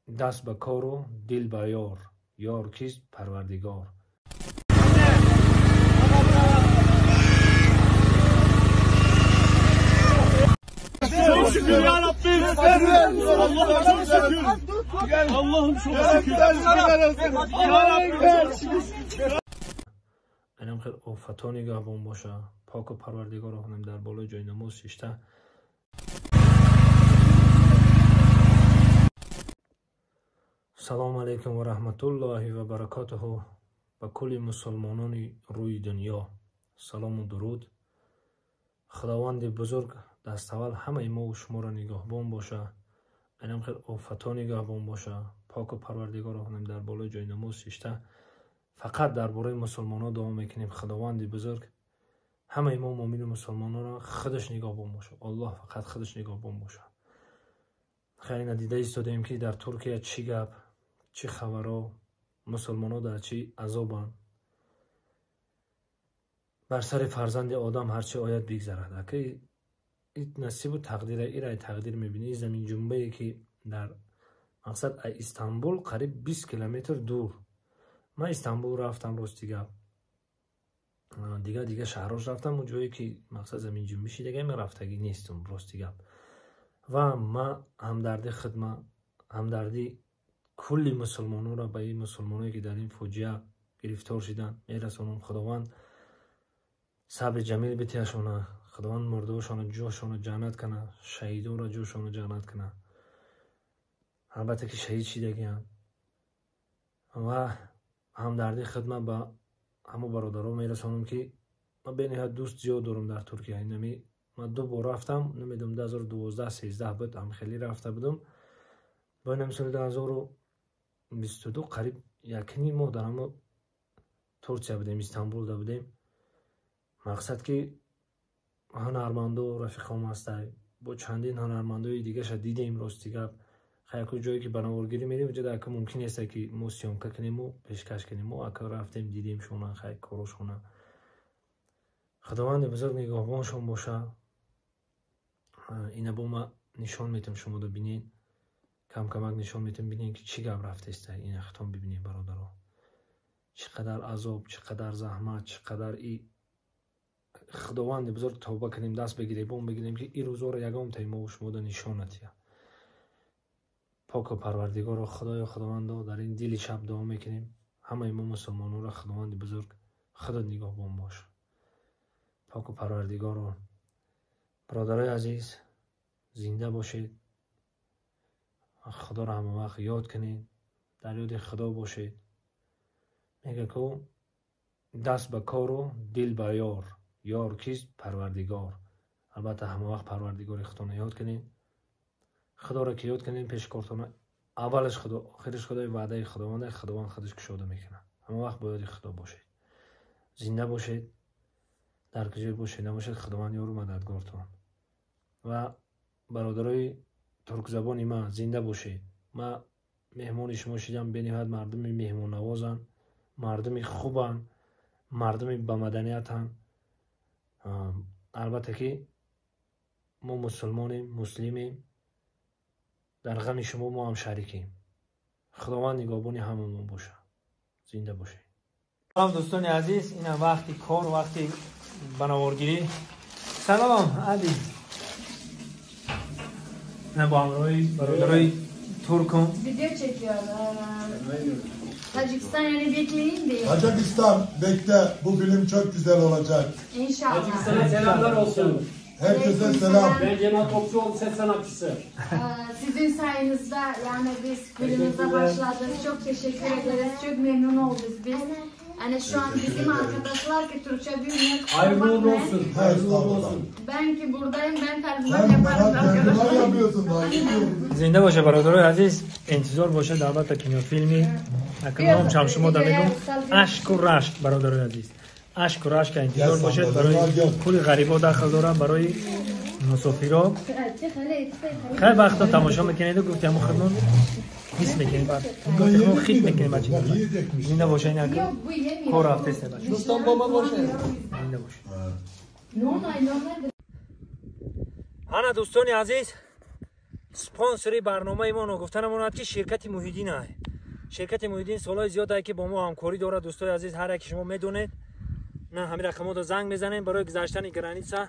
دست به کار و دل به یار. یار کیست؟ پروردگار. Çok şükür ya Rabbim. Allah'ım çok şükür. اینم خیلی آفتا نگهبان باشه. پاک و پروردگار رو کنیم در بالای جای نماز شیشته. سلام علیکم و رحمت الله و برکاته به کل مسلمانان روی دنیا. سلام و درود. خداوند بزرگ دست اول همه ما و شما را نگهبان باشه. اینم خیلی آفتا نگهبان باشه. پاک و پروردگار رو کنیم در بالای جای نماز شیشته. فقط درباره مسلمانان دعا میکنیم خداوند بزرگ همه ما مؤمن مسلمانان را خودش نگهبان باشه. الله فقط خودش نگهبان باشه. خیلی ندیده ایستادیم که در ترکیه چی گپ، چی خبرها، مسلمانان در چی عذابن. بر سر فرزند آدم هرچی آید بگذرد. که این نصیب و تقدیر ایرای تقدیر میبینی. زمین جنبه که در مقصد استانبول قریب 20 کیلومتر دور. من استانبول رفتم راستی دیگه شهرش رفتم و جایی که مقصد زمین جنبی شد دیگه من رفتگی نیستم راستی گپ. و من همدردی کلی مسلمانان را به این مسلمانایی که در این فوجیه گرفتار شدن میرسونم. خداوند صبر جمیل بتیشونه. خداوند مردهاشون جوشون جنت کنه. شهیدان را جوشون جنت کنه. البته که شهید شدگیان و همدردی خدمت به همه برادرها میرسونم که من به نهایت دوست زیاد دارم در ترکیه. اینمی من 2 بار رفتم، نمیدونم 2012 13 بود هم خیلی رفته بودم. با این سال 2022 قریب 1.5 ماه در همه ترکیه بودیم، استانبول دا بودیم. مقصد که هنرمندا رفیقام هسته با چندین هنرمندای دیگه شد دیدیم راستی گپ. خیلی جایی که بناورگیری میریم وجود اگه ممکن است که ما سیامکه کنیم و پیشکش کنیم و اگه رفتیم دیدیم شونه خیلی کارشونه. خداوند بزرگ نگهبانشون باشه. اینا با ما نشان میتونم شما رو ببینین، کم کمک نشان میتونم ببینین که چی گپ رفته است. این ختم ببینین برادرها چقدر عذاب، چقدر زحمت، چقدر ای. خداوند بزرگ توبه کنیم، دست بگیریم بوم بگیریم که این روزا رو یگام تا ما و شما رو نشانتیه. پاک و پروردگار و خداوند در این دل شب دعا میکنیم همه ما مسلمانان را خداوند بزرگ خدا نگهبان باش. پاک و پروردگار و برادرای عزیز زنده باشید. خدا را همه وقت یاد کنید، در یاد خدا باشید. میگه که دست به کار و دل به یار. یار کیست؟ پروردگار. البته همه وقت پروردگار خدا یاد کنید. خدا را که یاد کنین پیش کارتونه اولش خدا آخرش خدای وعده خداوند خودش کشاده میکنه. همه وقت باید خدا باشید، زنده باشید، در کجای باشید نباشید خداوند یار و مددگارتون. و برادرای ترک زبانی ما زنده باشید. ما مهمان شما شدم. به نهایت مردم مهمان نوازن، مردم خوبن، مردم با مدنیتن. البته که ما مسلمیم، در غم شما ما هم شریکیم. خداوند نگهبان هممون باشه. زنده باشه. سلام دوستان عزیز، این وقتی کار، وقتی بناورگیری. سلام علی. نه با همراهی برادرای ترکم video çekiyor. Tacikistan yani bekleyin diye. Tacikistan bekle, bu film çok güzel olacak. İnşallah. Tacikistan'a selamlar olsun. Herkese selam. Ben Cemal Topçuoğlu, ses sanatçısı. Sizin sayenizde yani biz filmimize başladık. Çok teşekkür ederiz. Çok memnun olduk biz. Yani şu an bizim arkadaşlar ki Türkçe bilmiyor. Hayırlı uğurlu olsun. Hayırlı uğurlu olsun. Ben ki buradayım. Ben tercüman yaparım arkadaşlar. yapıyorsun daha. زنده باشه برادرای عزیز. انتظار باشه دعوت کینو فیلمی اکنون هم شما میگم اشک و رشک برادرای عزیز. اشک و رشک انتظار باشید برای کل غریبا داخل دارم، برای مسافرا. خیلی وقتا تماشا میکنید و گفتم خودمون حس میکنید، بعد گفتم خیت میکنید بچه. زنده باشه این اکنون کار رفته است بچه. Dostum baba boşa. زنده باشه. انا دوستان عزیز спонсори барномаи мо гуфтанамонад ки ширкати Муҳиддин аст. ширкати Муҳиддин солҳои зиёд ки бо мо ҳамкорӣ дорад. дӯстои азиз, ҳар яке шумо медонед. на ҳамин рақамото занг мезанед барои гузаштани граница.